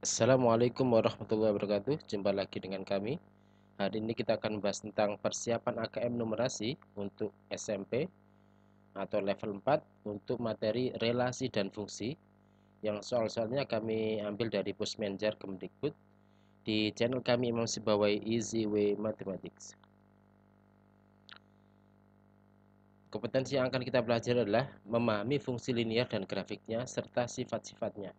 Assalamualaikum warahmatullahi wabarakatuh. Jumpa lagi dengan kami. Hari ini kita akan membahas tentang persiapan AKM numerasi untuk SMP atau level 4 untuk materi relasi dan fungsi. Yang soal-soalnya kami ambil dari Pusmenjar Kemdikbud di channel kami Imam Sibawai Easy Way Mathematics. Kompetensi yang akan kita pelajari adalah memahami fungsi linear dan grafiknya serta sifat-sifatnya.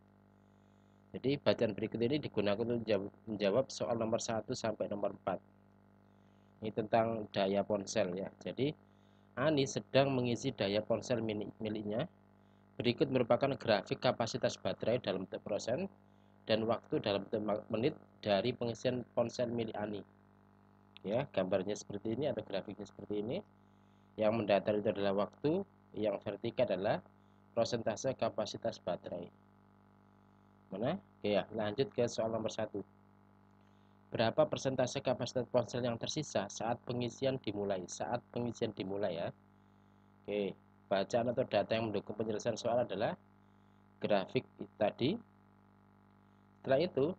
Jadi bacaan berikut ini digunakan untuk menjawab soal nomor 1 sampai nomor 4. Ini tentang daya ponsel ya. Jadi Ani sedang mengisi daya ponsel miliknya. Berikut merupakan grafik kapasitas baterai dalam bentuk persen dan waktu dalam bentuk menit dari pengisian ponsel milik Ani. Ya, gambarnya seperti ini atau grafiknya seperti ini. Yang mendatar itu adalah waktu, yang vertikal adalah persentase kapasitas baterai. Mana? Oke ya, lanjut ke soal nomor 1. Berapa persentase kapasitas ponsel yang tersisa saat pengisian dimulai? Saat pengisian dimulai ya. Oke, bacaan atau data yang mendukung penyelesaian soal adalah grafik tadi. Setelah itu,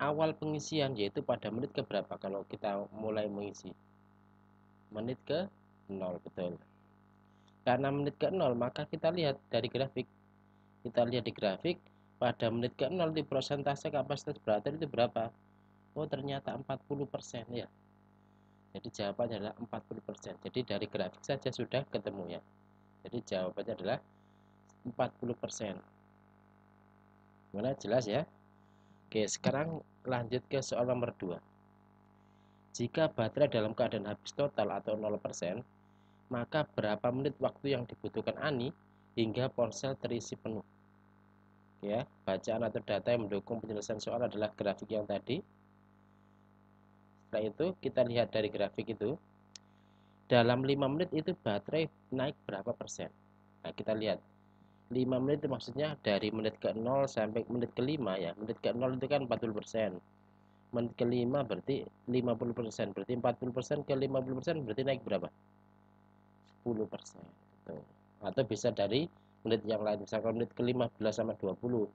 awal pengisian yaitu pada menit ke berapa kalau kita mulai mengisi? Menit ke 0, betul. Karena menit ke 0, maka kita lihat dari grafik. Kita lihat di grafik, pada menit ke 0 di persentase kapasitas baterai itu berapa? Oh, ternyata 40% ya. Jadi jawabannya adalah 40%. Jadi dari grafik saja sudah ketemu ya. Jadi jawabannya adalah 40%. Gimana? Jelas ya? Oke, sekarang lanjut ke soal nomor 2. Jika baterai dalam keadaan habis total atau 0%, maka berapa menit waktu yang dibutuhkan Ani hingga ponsel terisi penuh? Ya, bacaan atau data yang mendukung penyelesaian soal adalah grafik yang tadi. Setelah itu kita lihat dari grafik itu, dalam 5 menit itu baterai naik berapa persen? Nah, kita lihat 5 menit itu maksudnya dari menit ke 0 sampai menit ke 5 ya. Menit ke 0 itu kan 40%. Menit ke 5 berarti 50%. Berarti 40% ke 50% berarti naik berapa? 10%. Tuh. Atau bisa dari menit yang lain. Misalkan menit ke 15 sama 20.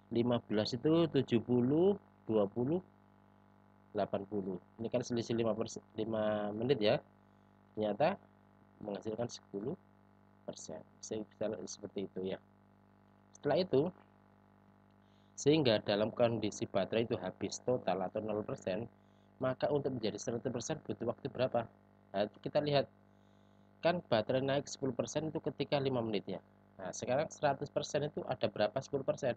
15 itu 70, 20, 80. Ini kan selisih 5 menit ya. Ternyata menghasilkan 10%. Bisa seperti itu ya. Setelah itu, sehingga dalam kondisi baterai itu habis total atau 0%, maka untuk menjadi 100% butuh waktu berapa? Nah, kita lihat, kan baterai naik 10% itu ketika 5 menit ya. Nah, sekarang 100% itu ada berapa 10%?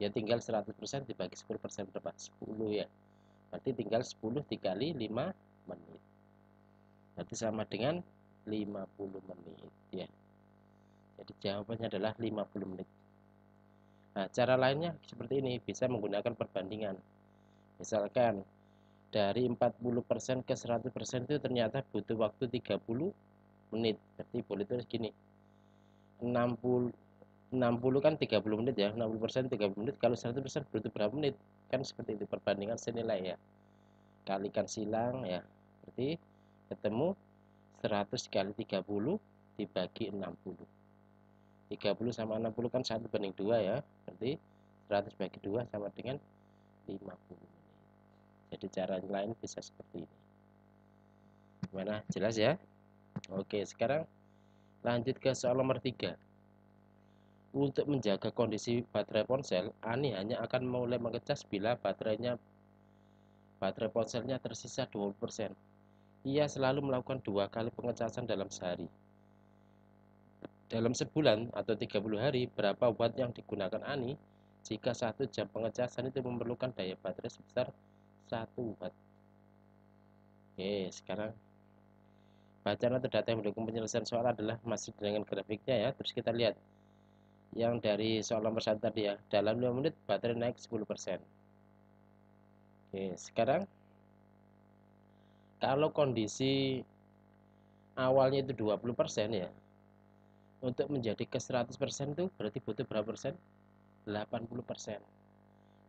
Ya tinggal 100% dibagi 10% berapa? 10 ya. Berarti tinggal 10 dikali 5 menit. Berarti sama dengan 50 menit ya. Jadi jawabannya adalah 50 menit. Nah, cara lainnya seperti ini, bisa menggunakan perbandingan. Misalkan dari 40% ke 100% itu ternyata butuh waktu 30 menit. Berarti boleh tulis gini. 60 60 kan 30 menit ya. 60% 30 menit. Kalau 100% butuh berapa menit? Kan seperti itu perbandingan senilai ya. Kalikan silang ya. Berarti ketemu 100 kali 30 dibagi 60. 30 sama 60 kan 1/2 ya. Berarti 100 bagi 2 sama dengan 50 menit. Jadi cara lain bisa seperti ini. Gimana? Jelas ya? Oke, sekarang lanjut ke soal nomor 3. Untuk menjaga kondisi baterai ponsel, Ani hanya akan mulai mengecas bila baterai ponselnya tersisa 20%. Ia selalu melakukan 2 kali pengecasan dalam sehari. Dalam sebulan atau 30 hari, berapa watt yang digunakan Ani jika 1 jam pengecasan itu memerlukan daya baterai sebesar 1 watt? Oke, sekarang bacaan atau data yang mendukung penyelesaian soal adalah masih dengan grafiknya ya. Terus kita lihat yang dari soal nomor 1 tadi ya. Dalam 5 menit baterai naik 10%. Oke, sekarang kalau kondisi awalnya itu 20% ya. Untuk menjadi ke 100% itu berarti butuh berapa persen? 80%.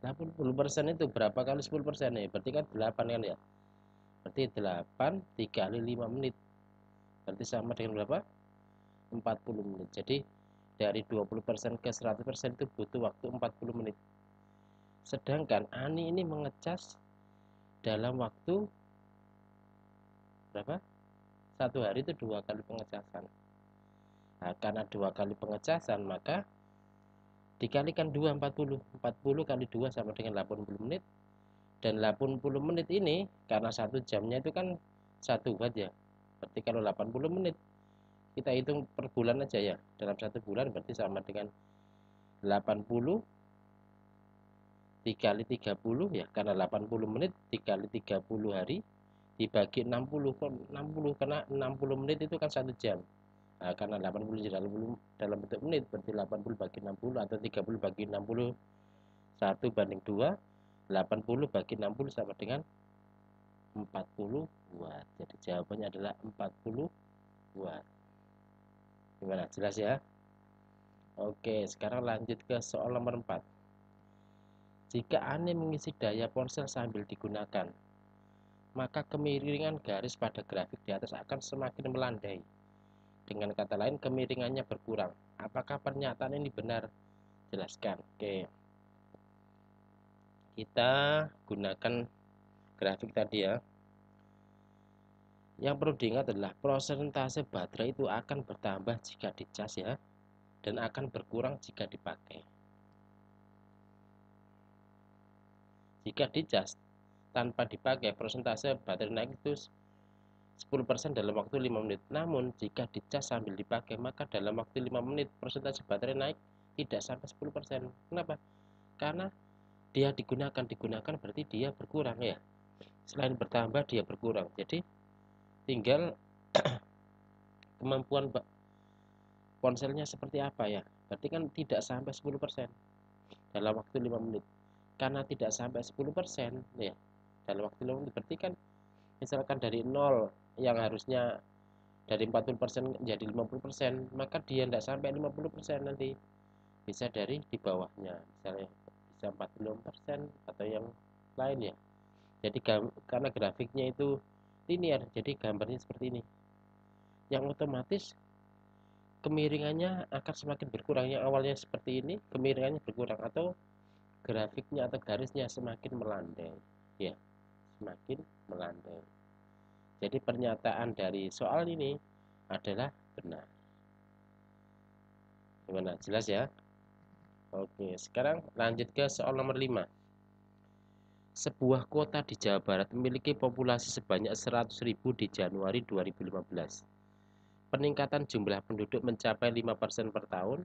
80% itu berapa kali 10% ya? Berarti kan 8 kan ya. Berarti 8 dikali 5 menit. Berarti sama dengan berapa? 40 menit. Jadi dari 20% ke 100% itu butuh waktu 40 menit. Sedangkan Ani ini mengecas dalam waktu berapa? Satu hari itu 2 kali pengecasan. Nah, karena 2 kali pengecasan maka dikalikan 2, 40. 40 kali 2 sama dengan 80 menit. Dan 80 menit ini karena 1 jamnya itu kan 1 watt ya. Berarti kalau 80 menit kita hitung per bulan aja ya. Dalam 1 bulan berarti sama dengan 80 dikali 30 ya. Karena 80 menit dikali 30 hari dibagi 60. Kok 60? Karena 60 menit itu kan 1 jam. Nah, karena 80 dalam bentuk menit berarti 80 bagi 60 atau 30 bagi 60 1 banding 2. 80 bagi 60 sama dengan 40 watt. Jadi jawabannya adalah 40 watt. Gimana? Jelas ya? Oke, sekarang lanjut ke soal nomor 4. Jika Ani mengisi daya ponsel sambil digunakan, maka kemiringan garis pada grafik di atas akan semakin melandai. Dengan kata lain, kemiringannya berkurang. Apakah pernyataan ini benar? Jelaskan. Oke. Kita gunakan grafik tadi ya. Yang perlu diingat adalah persentase baterai itu akan bertambah jika dicas ya, dan akan berkurang jika dipakai. Jika dicas tanpa dipakai, persentase baterai naik itu 10% dalam waktu 5 menit. Namun jika dicas sambil dipakai, maka dalam waktu 5 menit persentase baterai naik tidak sampai 10%. Kenapa? Karena dia digunakan berarti dia berkurang ya. Selain bertambah dia berkurang. Jadi tinggal kemampuan ponselnya seperti apa ya. Berarti kan tidak sampai 10% dalam waktu 5 menit. Karena tidak sampai 10% ya dalam waktu 5 menit, berarti kan misalkan dari 0 yang harusnya dari 40% menjadi 50%, maka dia tidak sampai 50% nanti. Bisa dari di bawahnya, misalnya bisa 40% atau yang lain ya. Jadi karena grafiknya itu linear, jadi gambarnya seperti ini. Yang otomatis kemiringannya akan semakin berkurang. Yang awalnya seperti ini, kemiringannya berkurang atau grafiknya atau garisnya semakin melandai ya, semakin melandai. Jadi pernyataan dari soal ini adalah benar. Gimana? Jelas ya? Oke, sekarang lanjut ke soal nomor 5. Sebuah kota di Jawa Barat memiliki populasi sebanyak 100.000 di Januari 2015. Peningkatan jumlah penduduk mencapai 5% per tahun.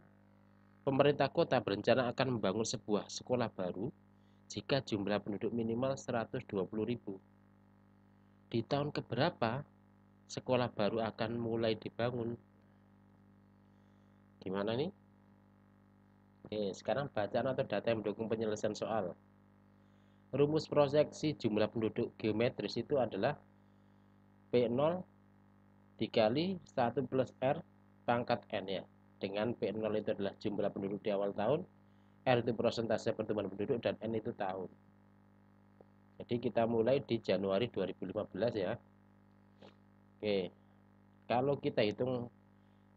Pemerintah kota berencana akan membangun sebuah sekolah baru jika jumlah penduduk minimal 120.000. Di tahun keberapa sekolah baru akan mulai dibangun? Gimana nih? Oke, sekarang bacaan atau data yang mendukung penyelesaian soal. Rumus proyeksi jumlah penduduk geometris itu adalah P0 dikali 1 plus R pangkat N ya. Dengan P0 itu adalah jumlah penduduk di awal tahun, R itu persentase pertumbuhan penduduk, dan N itu tahun. Jadi kita mulai di Januari 2015 ya. Oke, kalau kita hitung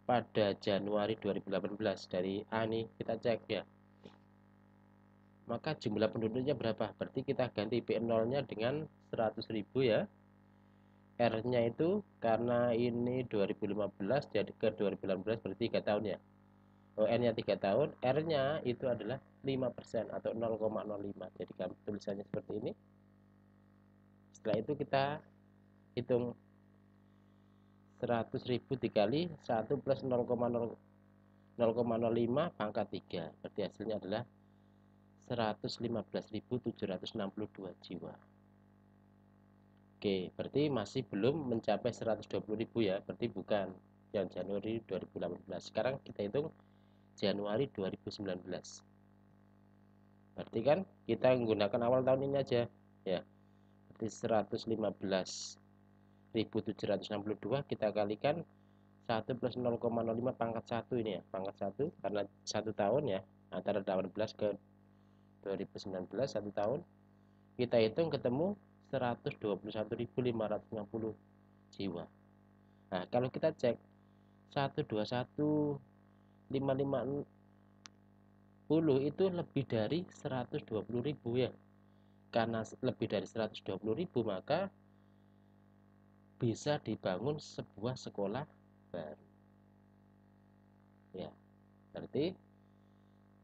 pada Januari 2018 dari A nih, kita cek ya. Maka jumlah penduduknya berapa? Berarti kita ganti P0-nya dengan 100.000 ya. R-nya itu karena ini 2015 jadi ke 2018 berarti 3 tahun ya. Oh, N-nya 3 tahun, R-nya itu adalah 5% atau 0,05. Jadi kami tulisannya seperti ini. Setelah itu kita hitung 100.000 dikali 1 plus 0,05 pangkat 3. Berarti hasilnya adalah 115.762 jiwa. Oke, berarti masih belum mencapai 120.000 ya. Berarti bukan yang Januari 2018. Sekarang kita hitung Januari 2019. Berarti kan kita menggunakan awal tahun ini aja ya. Berarti 115.762 kita kalikan 1 plus 0,05 pangkat 1 ini ya. Pangkat 1 karena 1 tahun ya. Antara 18 ke 2019 1 tahun. Kita hitung ketemu 121.560 jiwa. Nah, kalau kita cek 121.556 itu lebih dari 120.000 ya. Karena lebih dari 120.000 maka bisa dibangun sebuah sekolah baru. Ya, berarti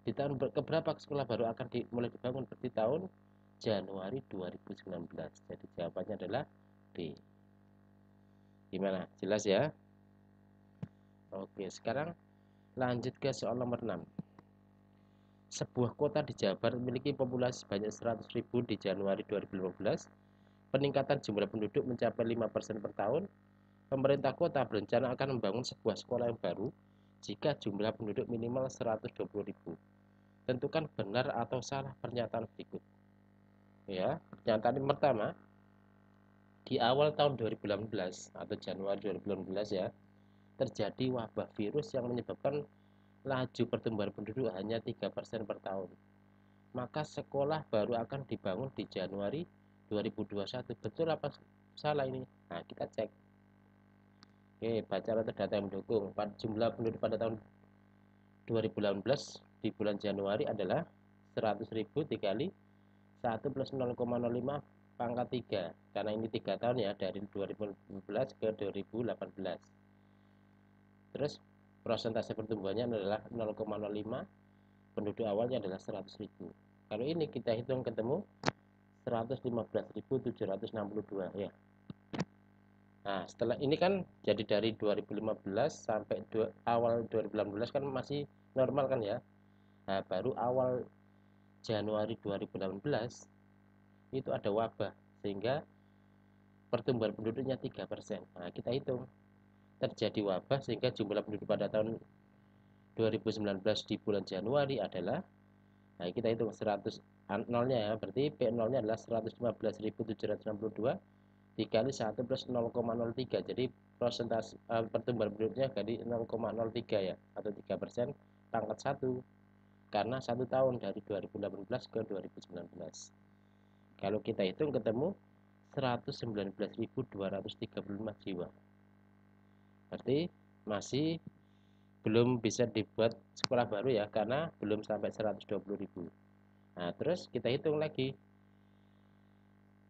di tahun keberapa sekolah baru akan mulai dibangun? Berarti tahun Januari 2019. Jadi jawabannya adalah B. Gimana? Jelas ya? Oke, sekarang lanjut ke soal nomor 6. Sebuah kota di Jabar memiliki populasi sebanyak 100.000 di Januari 2015. Peningkatan jumlah penduduk mencapai 5% per tahun. Pemerintah kota berencana akan membangun sebuah sekolah yang baru jika jumlah penduduk minimal 120.000. Tentukan benar atau salah pernyataan berikut. Ya, pernyataan yang pertama, di awal tahun 2018 atau Januari 2018 ya, terjadi wabah virus yang menyebabkan laju pertumbuhan penduduk hanya 3% per tahun. Maka sekolah baru akan dibangun di Januari 2021. Betul apa salah ini? Nah, kita cek. Oke, baca atau data yang mendukung. Jumlah penduduk pada tahun 2018 di bulan Januari adalah 100.000 dikali 1 plus 0,05 pangkat 3. Karena ini 3 tahun ya, dari 2015 ke 2018. Terus persentase pertumbuhannya adalah 0,05, penduduk awalnya adalah 100.000. Kalau ini kita hitung ketemu 115.762 ya. Nah, setelah ini kan jadi dari 2015 sampai awal 2018 kan masih normal kan ya. Nah, baru awal Januari 2018 itu ada wabah sehingga pertumbuhan penduduknya 3%. Nah, kita hitung terjadi wabah sehingga jumlah penduduk pada tahun 2019 di bulan Januari adalah, nah kita hitung 100 nolnya ya, berarti P0 nya adalah 115.762 dikali 1 plus 0,03. Jadi persentase pertumbuhan penduduknya dari 0,03 ya, atau 3% pangkat 1, karena 1 tahun dari 2018 ke 2019. Kalau kita hitung ketemu 119.235 jiwa. Berarti masih belum bisa dibuat sekolah baru ya, karena belum sampai 120.000. Nah, terus kita hitung lagi.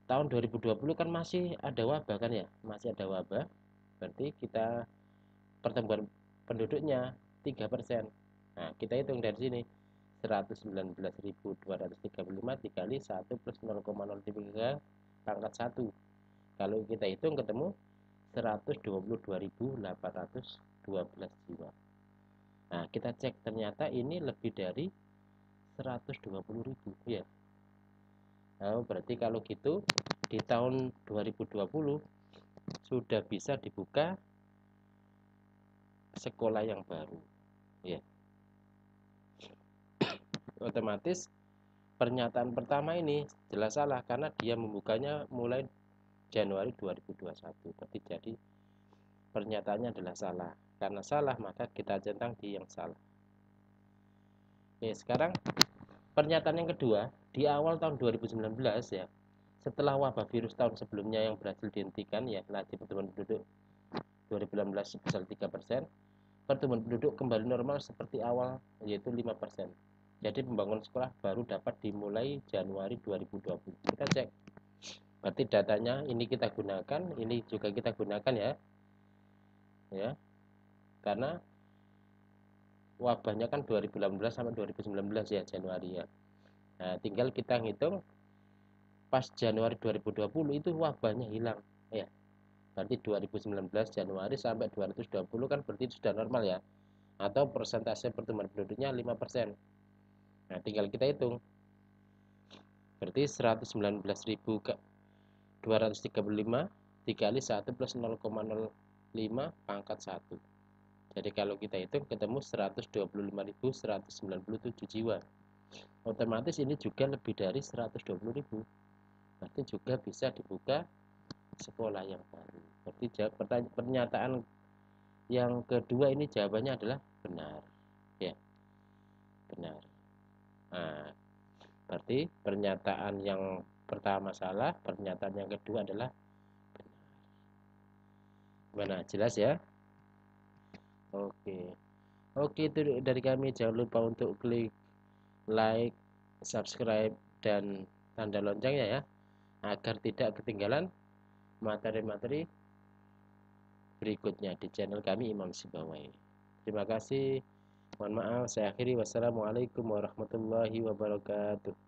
Tahun 2020 kan masih ada wabah kan ya, masih ada wabah. Berarti kita pertumbuhan penduduknya 3%. Nah, kita hitung dari sini 119.235 dikali 1 plus 0,03 pangkat 1. Kalau kita hitung ketemu 122.812 jiwa. Nah, kita cek ternyata ini lebih dari 120.000 ya. Nah, berarti kalau gitu di tahun 2020 sudah bisa dibuka sekolah yang baru ya. Otomatis pernyataan pertama ini jelas salah karena dia membukanya mulai Januari 2021. Berarti jadi pernyataannya adalah salah. Karena salah maka kita centang di yang salah. Oke, sekarang pernyataan yang kedua, di awal tahun 2019 ya, setelah wabah virus tahun sebelumnya yang berhasil dihentikan ya, laju pertumbuhan penduduk 2016 sebesar 3%, pertumbuhan penduduk kembali normal seperti awal yaitu 5%. Jadi pembangunan sekolah baru dapat dimulai Januari 2020. Kita cek. Berarti datanya ini kita gunakan, ini juga kita gunakan ya. Ya. Karena wabahnya kan 2018 sampai 2019 ya, Januari ya. Nah, tinggal kita ngitung pas Januari 2020 itu wabahnya hilang ya. Berarti 2019 Januari sampai 2020 kan berarti sudah normal ya. Atau persentase pertumbuhan penduduknya 5%. Nah, tinggal kita hitung. Berarti 119.235 dikali 1 plus 0,05 pangkat 1. Jadi kalau kita hitung ketemu 125.197 jiwa. Otomatis ini juga lebih dari 120.000. Berarti juga bisa dibuka sekolah yang baru. Berarti pernyataan yang kedua ini jawabannya adalah benar. Ya, benar. Nah, berarti pernyataan yang pertama salah, pernyataan yang kedua adalah benar. Gimana? Jelas ya? Oke. Oke, itu dari kami. Jangan lupa untuk klik like, subscribe, dan tanda loncengnya ya, agar tidak ketinggalan materi-materi berikutnya di channel kami Imam Sibawai. Terima kasih. Mohon maaf, saya akhiri. Wassalamualaikum warahmatullahi wabarakatuh.